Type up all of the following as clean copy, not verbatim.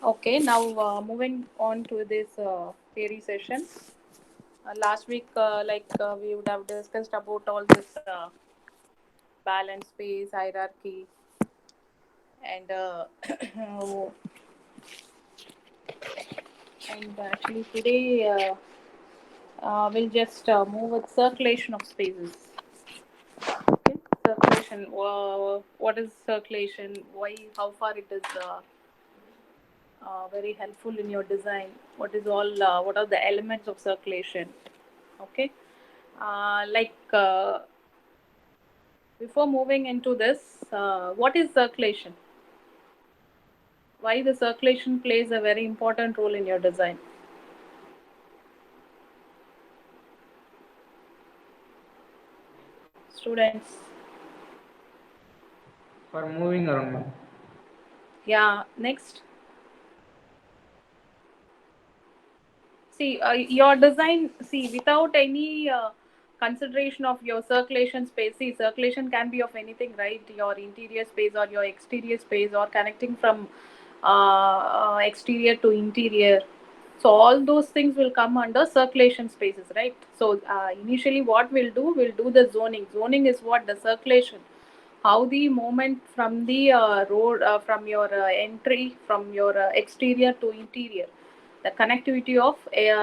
Okay, now moving on to this theory session. Last week, we would have discussed about all this balance, space, hierarchy, and and actually today we'll just move with circulation of spaces. Okay, circulation. What is circulation? Why? How far it is very helpful in your design? What is all? What are the elements of circulation? Okay. Like before moving into this, what is circulation? Why the circulation plays a very important role in your design? Students. For moving around. Yeah, next. See, your design, see, without any consideration of your circulation space, see, circulation can be of anything, right? Your interior space or your exterior space or connecting from exterior to interior. So, all those things will come under circulation spaces, right? So, initially, what we'll do the zoning. Zoning is what? The circulation, how the movement from the road, from your entry, from your exterior to interior, the connectivity of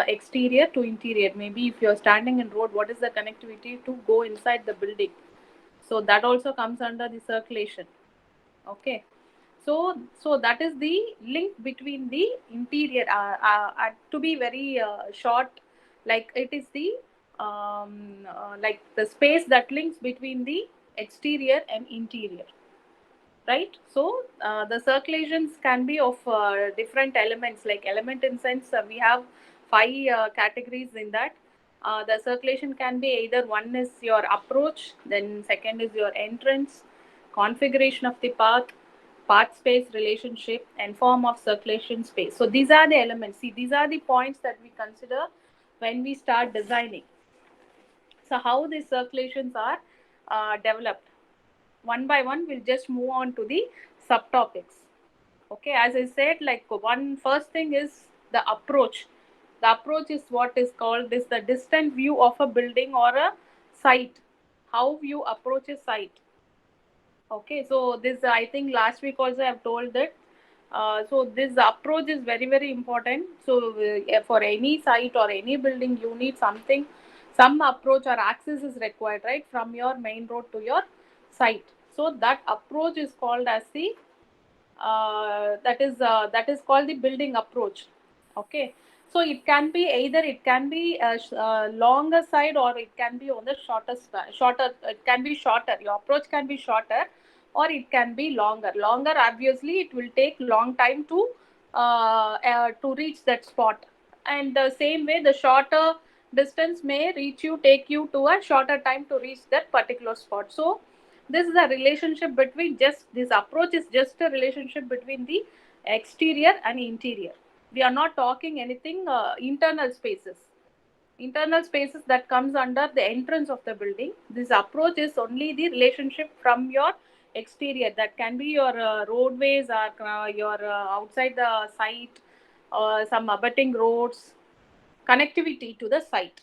exterior to interior. Maybe if you're standing in road, what is the connectivity to go inside the building? So that also comes under the circulation. Okay. So that is the link between the interior, to be very short, like it is the like the space that links between the exterior and interior, right? So the circulations can be of different elements, like element in sense we have five categories in that. The circulation can be either one is your approach, then second is your entrance, configuration of the path space relationship, and form of circulation space. So these are the elements. See, these are the points that we consider when we start designing. So how these circulations are developed, one by one we'll just move on to the subtopics. Okay, as I said, like one first thing is the approach. The approach is what is called this the distant view of a building or a site, how you approach a site. Okay, so this I think last week also I've told that. So this approach is very very important. So for any site or any building, you need something, some approach or access is required, right, from your main road to your site. So that approach is called as the that is called the building approach. Okay, so it can be either it can be a longer side or it can be on the shorter, it can be shorter, your approach can be shorter or it can be longer. Obviously it will take long time to reach that spot, and the same way the shorter distance may reach you take you to a shorter time to reach that particular spot. So this is a relationship between, just this approach is just a relationship between the exterior and interior. We are not talking anything internal spaces that comes under the entrance of the building. This approach is only the relationship from your exterior, that can be your roadways or your outside the site or some abutting roads, connectivity to the site.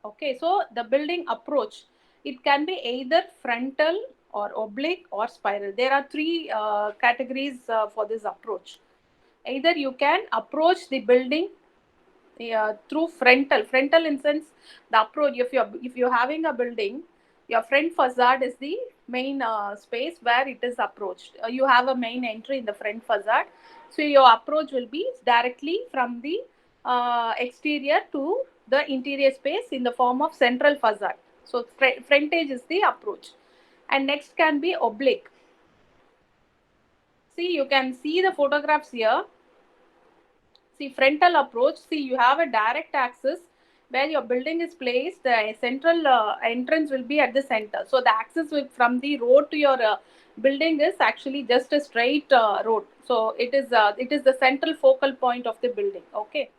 Okay, so the building approach, it can be either frontal or oblique or spiral. There are three categories for this approach. Either you can approach the building through frontal in sense, the approach, if you're having a building, your front facade is the main space where it is approached. You have a main entry in the front facade, so your approach will be directly from the exterior to the interior space in the form of central facade. So frontage is the approach, and next can be oblique. See, you can see the photographs here. See, frontal approach, see, you have a direct access where your building is placed. The central entrance will be at the center. So the access from the road to your building is actually just a straight road. So it is the central focal point of the building. Okay,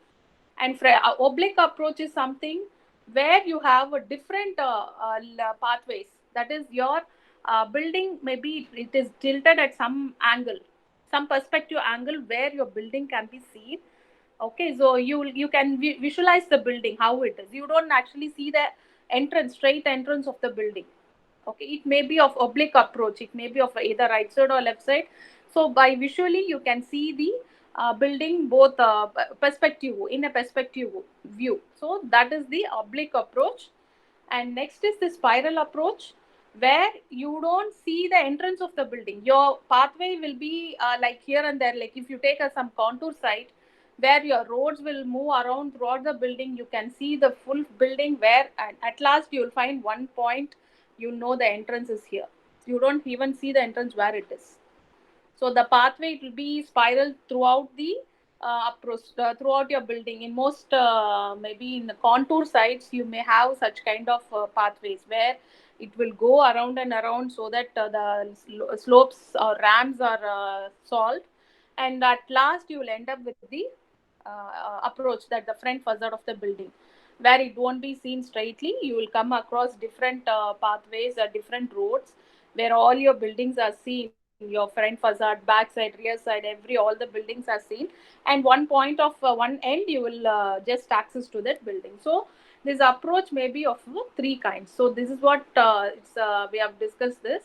and oblique approach is something where you have a different pathways. That is your building maybe it is tilted at some angle. some perspective angle where your building can be seen. Okay, so you can visualize the building how it is. You don't actually see the entrance, straight entrance of the building. Okay, it may be of oblique approach, it may be of either right side or left side. So by visually you can see the building both perspective, in a perspective view. So that is the oblique approach. And next is the spiral approach, where you don't see the entrance of the building. Your pathway will be like here and there, like if you take some contour site where your roads will move around throughout the building, you can see the full building, where and at last you will find one point, you know the entrance is here. You don't even see the entrance where it is. So the pathway, it will be spiral throughout the approach, throughout your building. In most maybe in the contour sites, you may have such kind of pathways where it will go around and around, so that the slopes or ramps are solved, and at last you will end up with the approach, that the front facade of the building, where it won't be seen straightly. You will come across different pathways or different roads, where all your buildings are seen, your front facade, back side, rear side, every all the buildings are seen. And one point of one end, you will just access to that building. So this approach may be of three kinds. So this is what we have discussed this.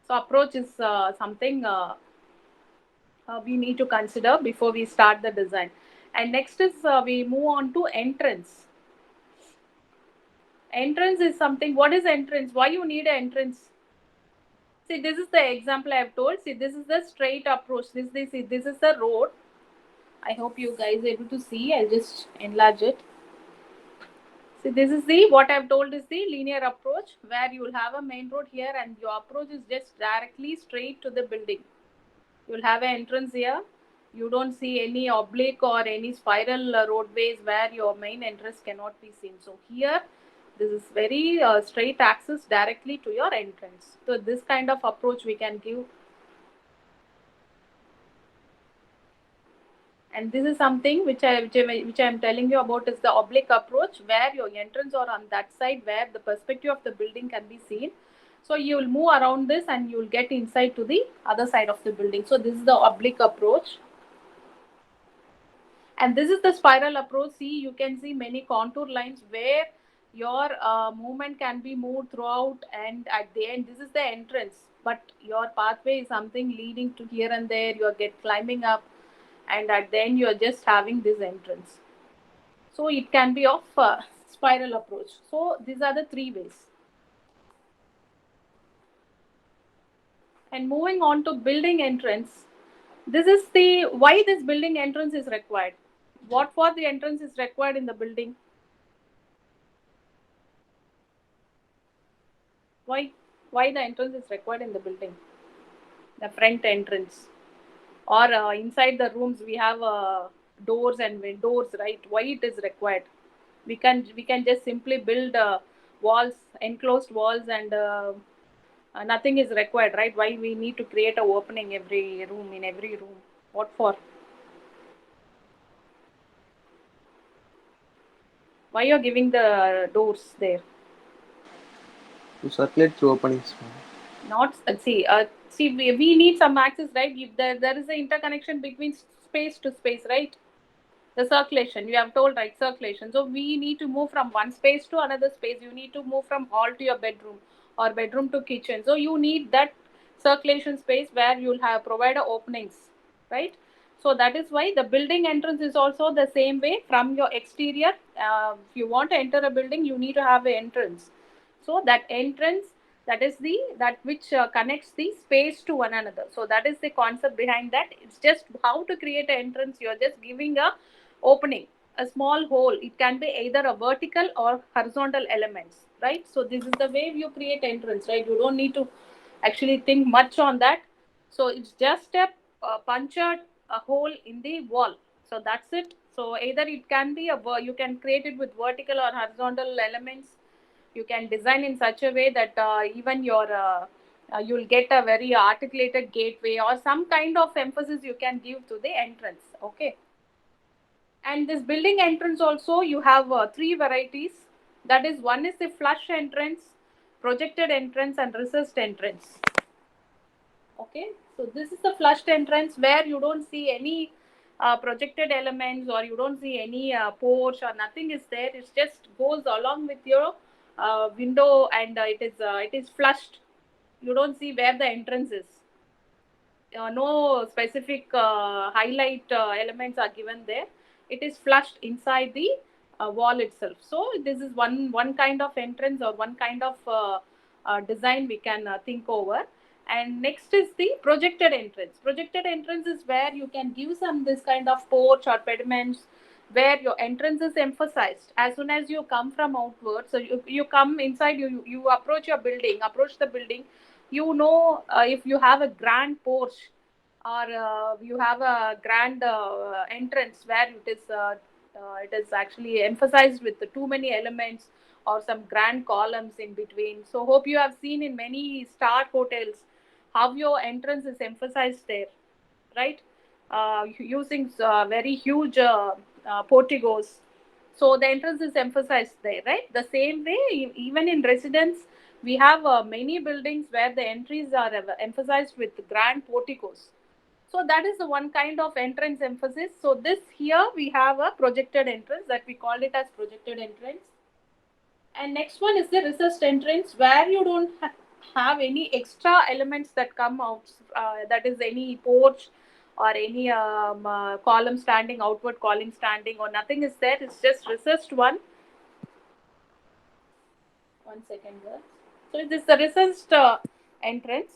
So approach is something we need to consider before we start the design. And next is we move on to entrance. Entrance is something. What is entrance? Why you need an entrance? See, this is the example I have told. See, this is the straight approach. This is the road. I hope you guys are able to see. I'll just enlarge it. See, this is the, what I've told is the linear approach, where you will have a main road here and your approach is just directly straight to the building. You will have an entrance here. You don't see any oblique or any spiral roadways where your main entrance cannot be seen. So here, this is very straight access directly to your entrance. So this kind of approach we can give. And this is something which I am telling you about, is the oblique approach, where your entrance are on that side where the perspective of the building can be seen. So you will move around this and you will get inside to the other side of the building. So this is the oblique approach. And this is the spiral approach. See, you can see many contour lines where your movement can be moved throughout, and at the end, this is the entrance. But your pathway is something leading to here and there. You are get climbing up, and at the end, you are just having this entrance. So it can be of spiral approach. So these are the three ways. And moving on to building entrance, this is the why this building entrance is required. What for the entrance is required in the building? Why? Why the entrance is required in the building? The front entrance, or inside the rooms we have doors and windows, right? Why it is required? We can just simply build walls, enclosed walls, and nothing is required, right? Why we need to create a opening every room, in every room? What for? Why you're giving the doors there? To circulate through openings. Not see we need some access, right? If there is an interconnection between space to space, right? The circulation, you have told, right? Circulation. So we need to move from one space to another space. You need to move from hall to your bedroom, or bedroom to kitchen. So you need that circulation space where you'll have provider openings, right? So that is why the building entrance is also the same way. From your exterior, if you want to enter a building, you need to have an entrance. So that entrance, that is the that which connects the space to one another. So that is the concept behind that. It's just how to create an entrance. You're just giving a opening, a small hole. It can be either a vertical or horizontal elements, right? So this is the way you create entrance, right? You don't need to actually think much on that. So it's just a punctured a hole in the wall. So that's it. So either it can be you can create it with vertical or horizontal elements. You can design in such a way that even your you'll get a very articulated gateway, or some kind of emphasis you can give to the entrance. Okay. And this building entrance also, you have three varieties. That is, one is the flush entrance, projected entrance, and recessed entrance. Okay, so this is the flushed entrance where you don't see any projected elements, or you don't see any porch or nothing is there. It just goes along with your window, and it is flushed. You don't see where the entrance is. No specific highlight elements are given there. It is flushed inside the wall itself. So this is one kind of entrance, or one kind of design we can think over. And next is the projected entrance. Projected entrance is where you can give some this kind of porch or pediments, where your entrance is emphasized as soon as you come from outward. So you come inside, you approach your building, approach the building. You know, if you have a grand porch, or you have a grand entrance where it is actually emphasized with the too many elements, or some grand columns in between. So hope you have seen in many star hotels how your entrance is emphasized there, right? Using very huge porticos. So the entrance is emphasized there, right? The same way, even in residence, we have many buildings where the entries are emphasized with grand porticos. So that is the one kind of entrance emphasis. So this here we have a projected entrance, that we call it as projected entrance. And next one is the recessed entrance, where you don't have any extra elements that come out. That is any porch, or any column standing, outward column standing, or nothing is there. It's just recessed one. One second, girl. So this is the recessed entrance.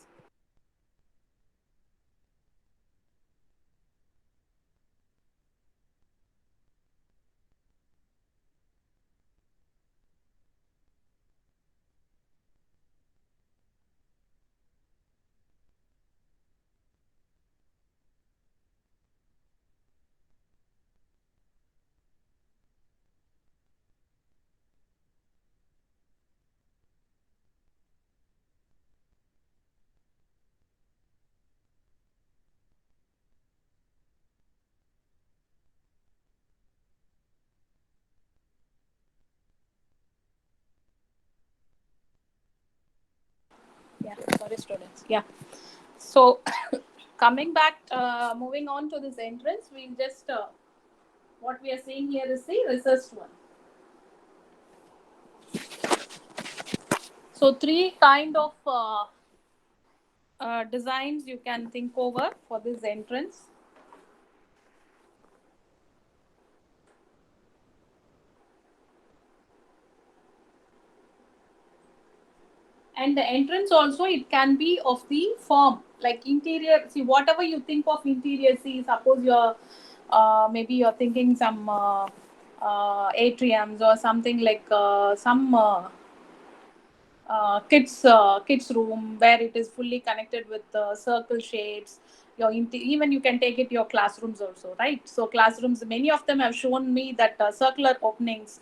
Yeah, sorry, students. Yeah. So coming back, moving on to this entrance, we just what we are seeing here is the recessed one. So three kind of designs you can think over for this entrance. And the entrance also, it can be of the form like interior. See, whatever you think of interior, see, suppose you're maybe you're thinking some atriums, or something like some kids room, where it is fully connected with circle shapes. Even you can take it your classrooms also, right? So classrooms, many of them have shown me that circular openings.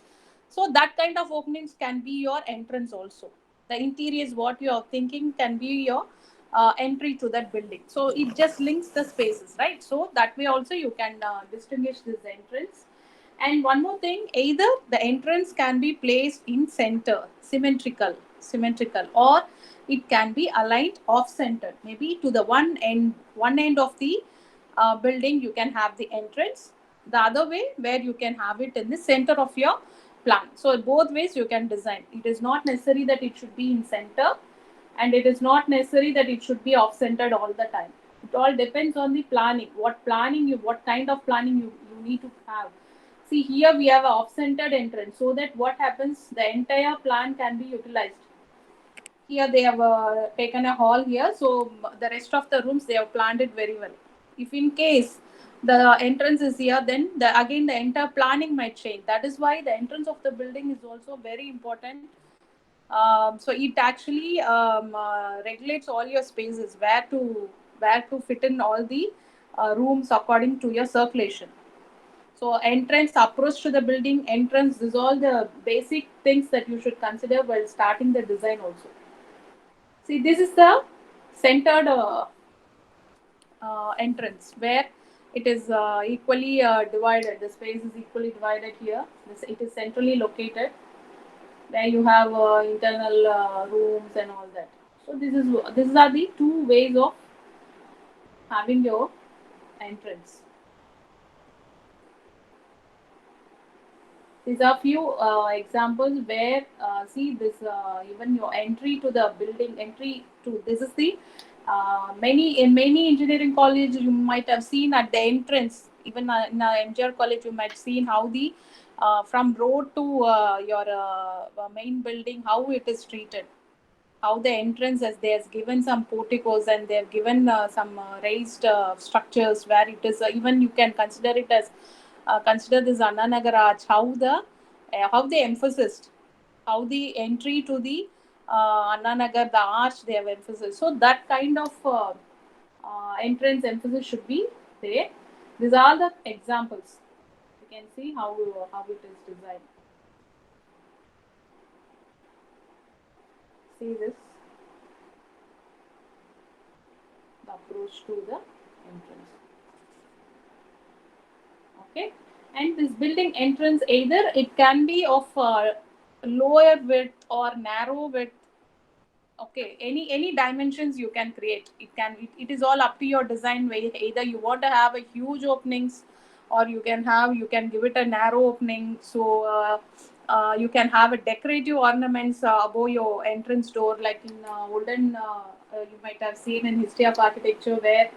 So that kind of openings can be your entrance also. The interior is what you are thinking can be your entry to that building. So it just links the spaces, right? So that way also you can distinguish this entrance. And one more thing, either the entrance can be placed in center, symmetrical, or it can be aligned off center. Maybe to the one end of the building you can have the entrance. The other way, where you can have it in the center of your plan. So both ways you can design. It is not necessary that it should be in center, and it is not necessary that it should be off centered all the time. It all depends on the planning. What kind of planning you need to have. See, here we have a off-centered entrance, so that what happens, the entire plan can be utilized. Here they have taken a hall here, so the rest of the rooms they have planned it very well. If in case the entrance is here, then again the entire planning might change. That is why the entrance of the building is also very important. So it actually regulates all your spaces, where to fit in all the rooms according to your circulation. So entrance, approach to the building, entrance, these all the basic things that you should consider while starting the design also. See, this is the centered entrance, where it is equally divided. The space is equally divided here. It is centrally located, where you have internal rooms and all that. So these are the two ways of having your entrance. These are few examples where see this even your entry to the building, entry to this is the many in many engineering college you might have seen at the entrance, even in MGR college you might seen how the from road to your main building how it is treated, how the entrance as they has given some porticos and they have given some raised structures where it is even you can consider it as consider this Annanagar Arch, how they emphasized, how the entry to the Annanagar, the arch they have emphasized. So that kind of entrance emphasis should be there. These are the examples. You can see how it is designed. See this, the approach to the entrance. Okay, and this building entrance either it can be of lower width or narrow width. Okay, any dimensions you can create, it is all up to your design way. Either you want to have a huge openings or you can give it a narrow opening. So you can have a decorative ornaments above your entrance door, like in olden you might have seen in history of architecture where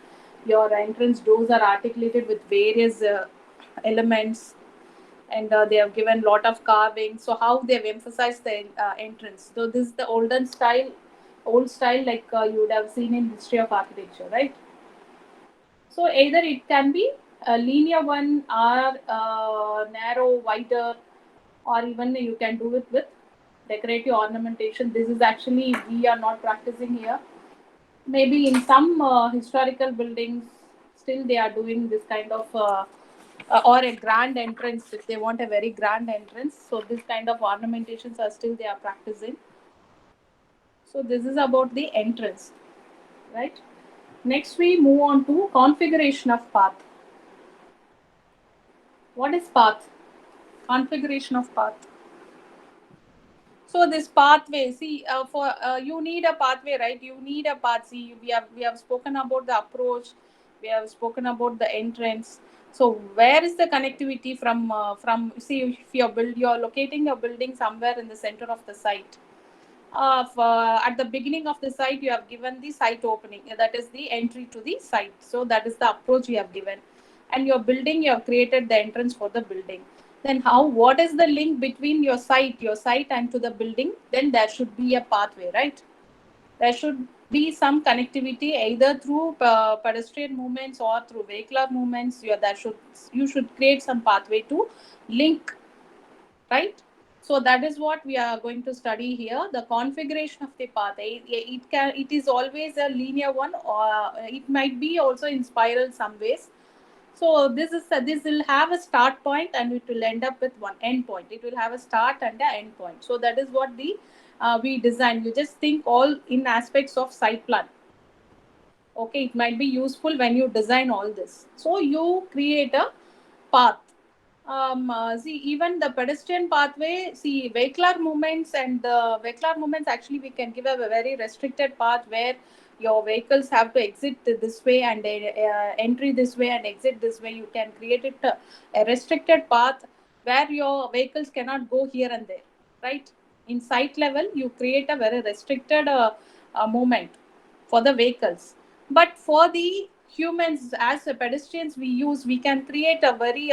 your entrance doors are articulated with various elements, and they have given lot of carving. So how they've emphasized the entrance. So this is the old style like you would have seen in history of architecture, right? So either it can be a linear one or narrow, wider, or even you can do it with decorative ornamentation. This is actually we are not practicing here. Maybe in some historical buildings, still they are doing this kind of or a grand entrance if they want a very grand entrance. So this kind of ornamentations are still they are practicing. So this is about the entrance, right? Next we move on to configuration of path. What is path? Configuration of path. So this pathway, see, for you need a pathway, right? You need a path. See, we have spoken about the approach, we have spoken about the entrance. So where is the connectivity from? See, if you're locating your building somewhere in the center of the site. At the beginning of the site, you have given the site opening. That is the entry to the site. So that is the approach you have given, and your building you have created the entrance for the building. Then how? What is the link between your site and to the building? Then there should be a pathway, right? There should be some connectivity either through pedestrian movements or through vehicular movements. You should create some pathway to link, right? So that is what we are going to study here. The configuration of the path. It is always a linear one, or it might be also in spiral some ways. So this will have a start point and it will end up with one end point. It will have a start and a end point. So that is what the we design. You just think all in aspects of site plan. Okay, it might be useful when you design all this. So you create a path. See, even the pedestrian pathway, see, vehicular movements and the vehicular movements, actually, we can give a very restricted path where your vehicles have to exit this way and entry this way and exit this way. You can create it a restricted path where your vehicles cannot go here and there, right? In site level, you create a very restricted movement for the vehicles. But for the humans, as pedestrians, we can create a very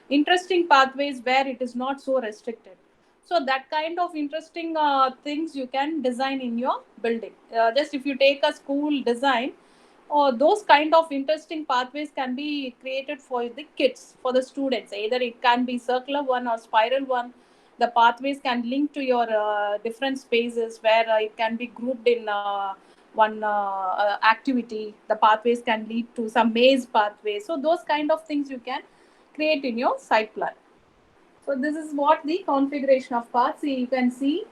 interesting pathways where it is not so restricted. So that kind of interesting things you can design in your building. Just if you take a school design, or those kind of interesting pathways can be created for the kids, for the students. Either it can be circular one or spiral one. The pathways can link to your different spaces where it can be grouped in one activity. The pathways can lead to some maze pathways. So those kind of things you can create in your site plan. So this is what the configuration of paths. See, you can see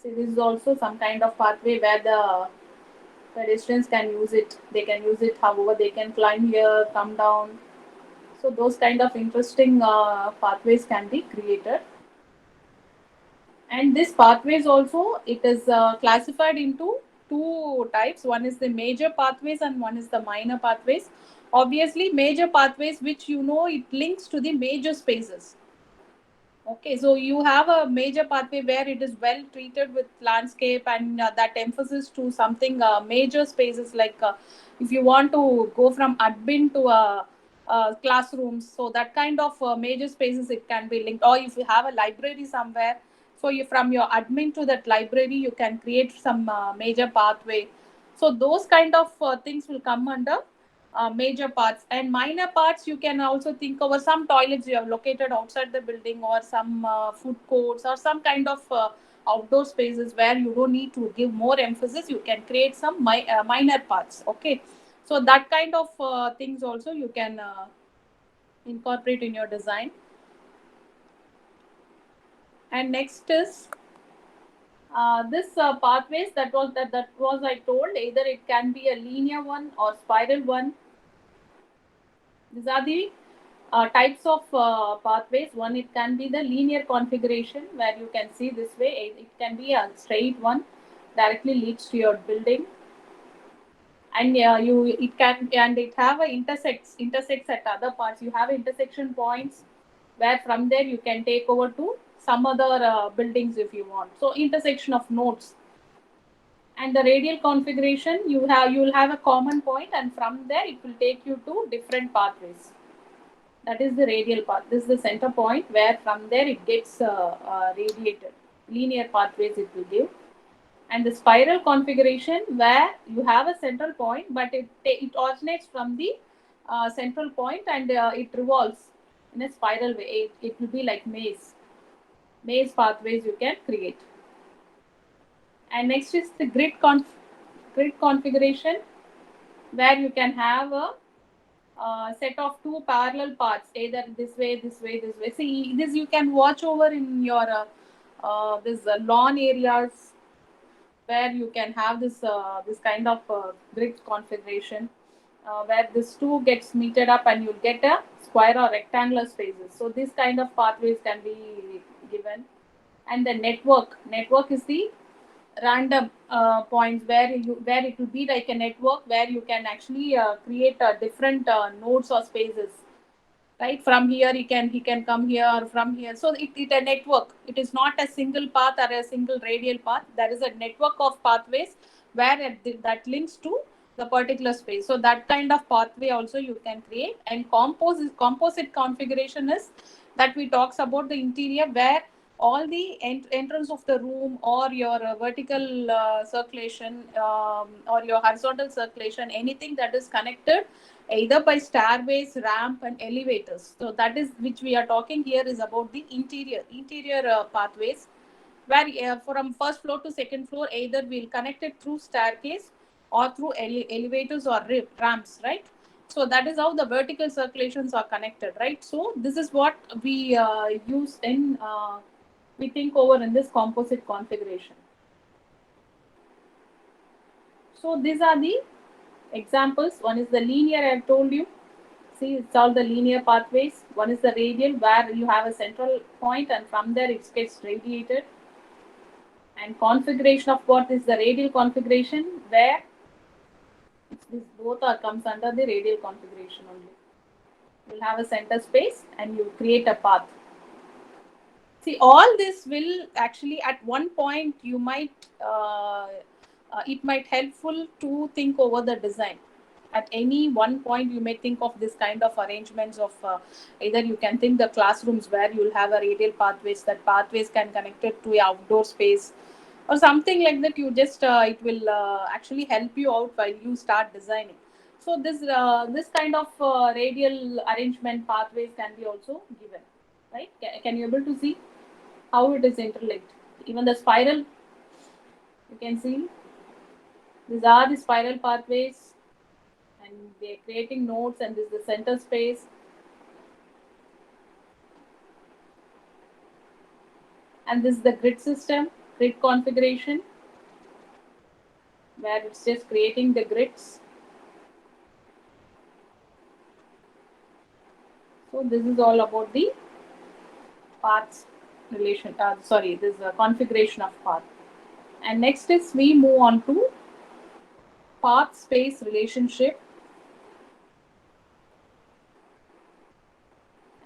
this is also some kind of pathway where the pedestrians can use it. They can use it however they can climb here, come down. So those kind of interesting pathways can be created. And this pathways also it is classified into two types. One is the major pathways and one is the minor pathways. Obviously, major pathways, which you know, it links to the major spaces. Okay, so you have a major pathway where it is well treated with landscape and that emphasis to something major spaces, like if you want to go from admin to classrooms, so that kind of major spaces it can be linked. Or if you have a library somewhere, so you from your admin to that library you can create some major pathway. So those kind of things will come under major parts. And minor parts, you can also think over some toilets you have located outside the building, or some food courts, or some kind of outdoor spaces where you don't need to give more emphasis, you can create some minor parts. Okay, so that kind of things also you can incorporate in your design. And next is this pathways, that was I told, either it can be a linear one or spiral one. These are the types of pathways. One, it can be the linear configuration where you can see this way. It can be a straight one, directly leads to your building, and you it can, and it have a intersects at other parts. You have intersection points where from there you can take over to some other buildings if you want. So intersection of nodes. And the radial configuration, you will have a common point, and from there it will take you to different pathways. That is the radial path. This is the center point where from there it gets radiated. Linear pathways it will give. And the spiral configuration where you have a central point, but it originates from the central point, and it revolves in a spiral way. It will be like maze pathways you can create. And next is the grid configuration where you can have a set of two parallel paths, either this way, this way, this way. See, this you can watch over in your this lawn areas where you can have this kind of grid configuration where this two gets meted up and you'll get a square or rectangular spaces. So this kind of pathways can be given. And the network is the random points where it will be like a network where you can actually create different nodes or spaces, right? From here he can come here, or from here. So it a network. It is not a single path or a single radial path. There is a network of pathways where that links to the particular space. So that kind of pathway also you can create. And composite configuration is that we talks about the interior where all the entrance of the room, or your vertical circulation, or your horizontal circulation, anything that is connected either by stairways, ramp, and elevators. So that is which we are talking here is about the interior pathways, where from first floor to second floor, either we'll connect it through staircase or through elevators or ramps, right? So that is how the vertical circulations are connected, right? So this is what we use in we think over in this composite configuration. So these are the examples. One is the linear, I have told you. See, it's all the linear pathways. One is the radial, where you have a central point and from there it gets radiated. And configuration of what is the radial configuration, where this both are comes under the radial configuration only. You'll have a center space and you create a path. See, all this will actually at one point you might it might helpful to think over the design. At any one point you may think of this kind of arrangements of either you can think the classrooms where you'll have a radial pathways, that pathways can connect it to a outdoor space or something like that. You just it will actually help you out while you start designing. So this kind of radial arrangement pathways can be also given, right? Can you able to see how it is interlinked? Even the spiral, you can see these are the spiral pathways, and they're creating nodes, and this is the center space. And this is the grid system, grid configuration, where it's just creating the grids. So this is all about the paths relation. Sorry, this is a configuration of path. And next is we move on to path space relationship.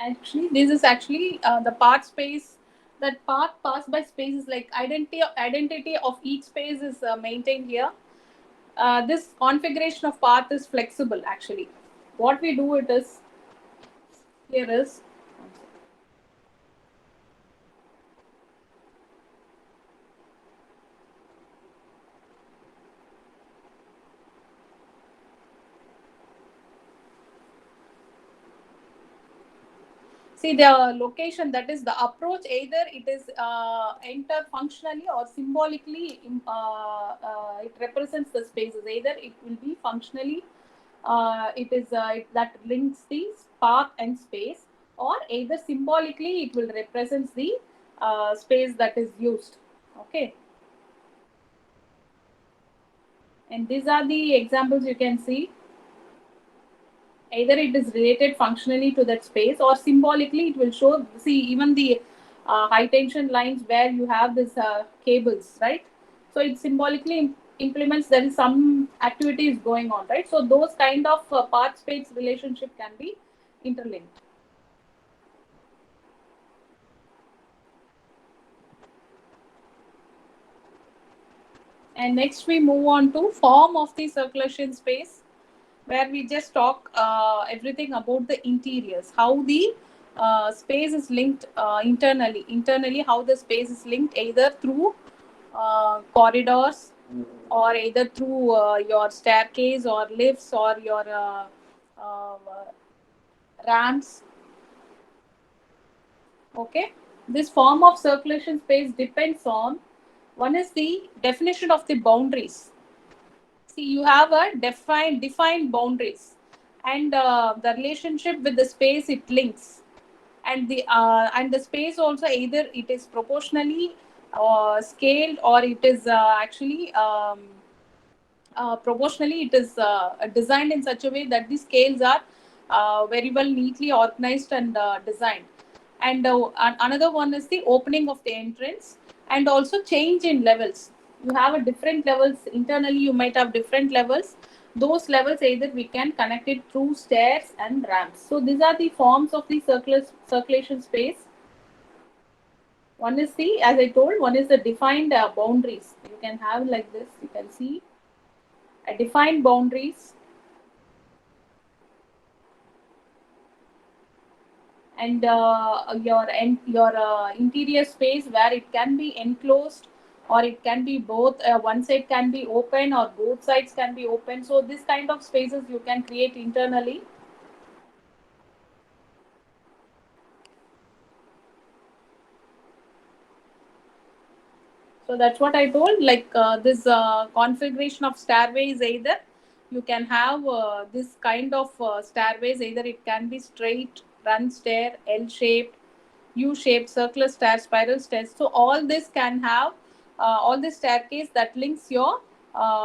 Actually, this is actually the path space. That path passed by space is like identity of each space is maintained here. This configuration of path is flexible actually. What we do it is here is, see the location, that is the approach, either it is enter functionally or symbolically it represents the spaces. Either it will be functionally that links the path and space, or either symbolically it will represent the space that is used. Okay, and these are the examples you can see. Either it is related functionally to that space, or symbolically it will show. See, even the high tension lines where you have this cables, right? So it symbolically implements there is some activity is going on, right? So those kind of path space relationship can be interlinked. And next we move on to form of the circulation space, where we just talk everything about the interiors, how the space is linked internally, how the space is linked either through corridors, or either through your staircase or lifts, or your uh, ramps. Okay, this form of circulation space depends on, one is the definition of the boundaries. See, you have a defined boundaries, and the relationship with the space it links, and the space also, either it is proportionally scaled, or it is actually proportionally it is designed in such a way that the scales are very well neatly organized and designed. And another one is the opening of the entrance, and also change in levels. You have a different levels internally, you might have different levels. Those levels, either we can connect it through stairs and ramps. So these are the forms of the circulation space. One is the, as I told, one is the defined boundaries. You can have like this, you can see defined boundaries, and your interior space where it can be enclosed, or it can be both, one side can be open or both sides can be open. So this kind of spaces you can create internally. So that's what I told. Like this configuration of stairways, either you can have this kind of stairways. Either it can be straight run stair, L shaped, U shaped, circular stair, spiral stairs. So all this can have all this staircase that links your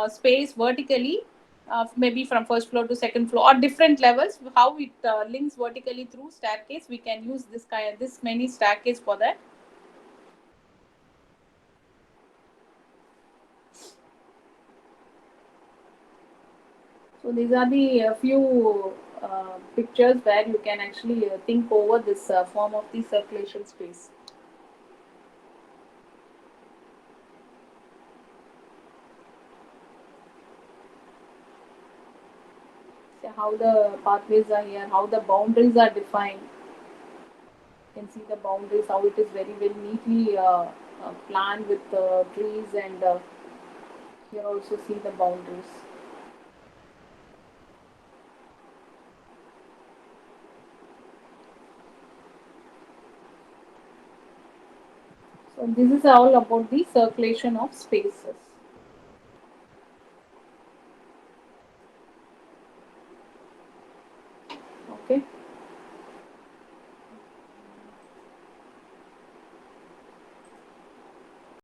space vertically. Maybe from first floor to second floor, or different levels. How it links vertically through staircase, we can use this many staircase for that. So these are the few pictures where you can actually think over this form of the circulation space. So how the pathways are here, how the boundaries are defined. You can see the boundaries, how it is very very neatly planned with trees, and here also see the boundaries. So this is all about the circulation of spaces. Okay.